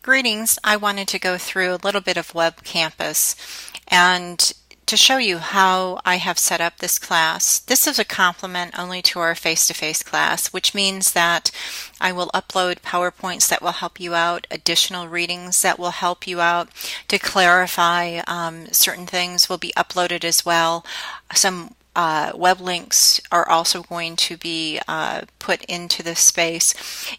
Greetings. I wanted to go through a little bit of WebCampus and to show you how I have set up this class. This is a complement only to our face-to-face class, which means that I will upload PowerPoints that will help you out, additional readings that will help you out to clarify certain things will be uploaded as well. Some web links are also going to be put into this space.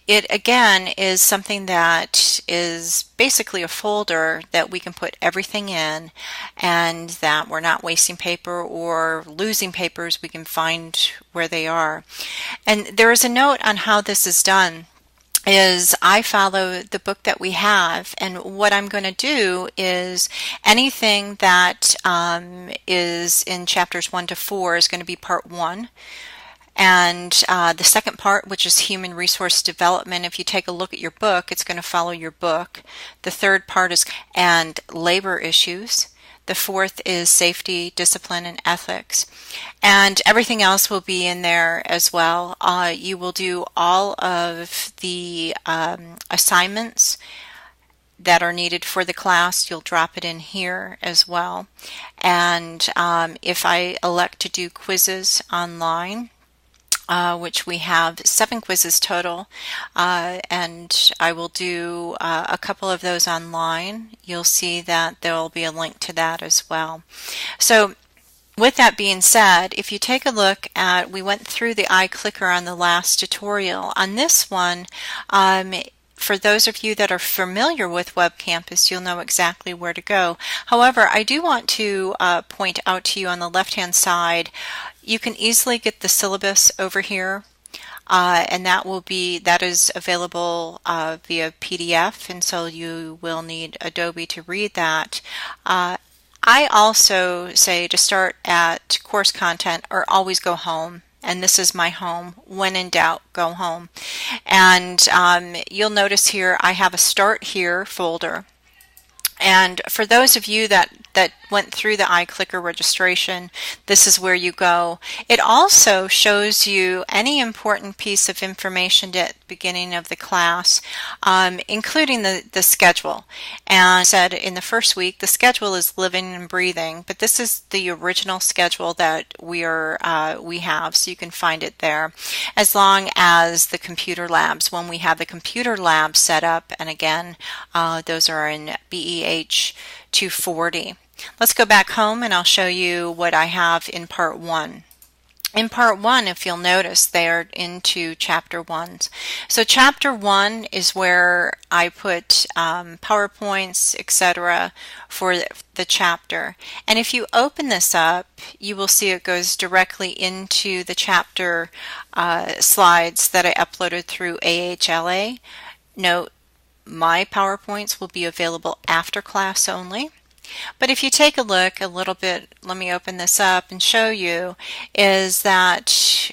It again is something that is basically a folder that we can put everything in, and that we're not wasting paper or losing papers. We can find where they are. And there is a note on how this is done. Is I follow the book that we have, and what I'm going to do is anything that is in chapters 1 to 4 is going to be part 1, and the second part, which is human resource development, if you take a look at your book, it's going to follow your book. The third part is and labor issues. The fourth is safety, discipline, and ethics. And everything else will be in there as well. You will do all of the assignments that are needed for the class. You'll drop it in here as well. And if I elect to do quizzes online, which we have 7 quizzes total, and I will do a couple of those online. You'll see that there will be a link to that as well. So with that being said, if you take a look at, we went through the iClicker on the last tutorial. On this one, for those of you that are familiar with WebCampus, you'll know exactly where to go. However, I do want to point out to you on the left-hand side, you can easily get the syllabus over here, and that is available via PDF, and so you will need Adobe to read that. I also say to start at course content or always go home. And this is my home. When in doubt, go home. And you'll notice here I have a Start Here folder. And for those of you that went through the iClicker registration, this is where you go. It also shows you any important piece of information at the beginning of the class, including the schedule. And I said in the first week, the schedule is living and breathing, but this is the original schedule that we have, so you can find it there, as long as the computer labs. When we have the computer labs set up, and again, those are in BEH 240. Let's go back home and I'll show you what I have in part 1. In part 1, if you'll notice, they're into chapter 1. So chapter 1 is where I put PowerPoints, etc. for the chapter. And if you open this up, you will see it goes directly into the chapter slides that I uploaded through AHLA. Note, my PowerPoints will be available after class only. But if you take a look a little bit, let me open this up and show you, is that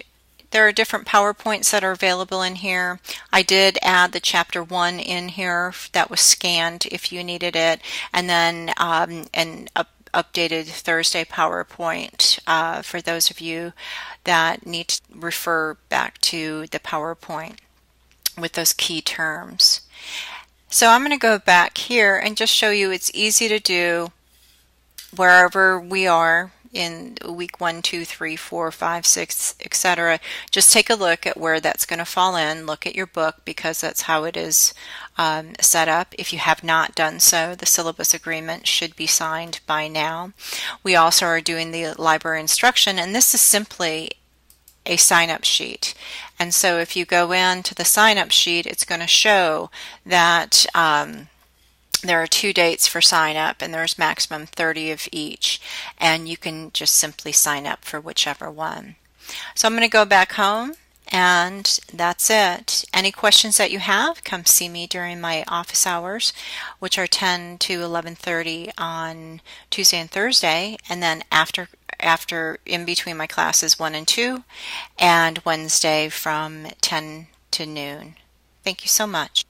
there are different PowerPoints that are available in here. I did add the chapter 1 in here that was scanned if you needed it, and then an updated Thursday PowerPoint for those of you that need to refer back to the PowerPoint with those key terms. So I'm going to go back here and just show you it's easy to do wherever we are in week 1, 2, 3, 4, 5, 6, etc. Just take a look at where that's going to fall in. Look at your book, because that's how it is set up. If you have not done so, the syllabus agreement should be signed by now. We also are doing the library instruction, and this is simply a sign-up sheet. And so if you go into the sign-up sheet, it's going to show that there are 2 dates for sign-up, and there's maximum 30 of each, and you can just simply sign up for whichever one. So I'm going to go back home, and that's it. Any questions that you have, come see me during my office hours, which are 10 to 11:30 on Tuesday and Thursday, and then after in between my classes 1 and 2, and Wednesday from 10 to noon. Thank you so much.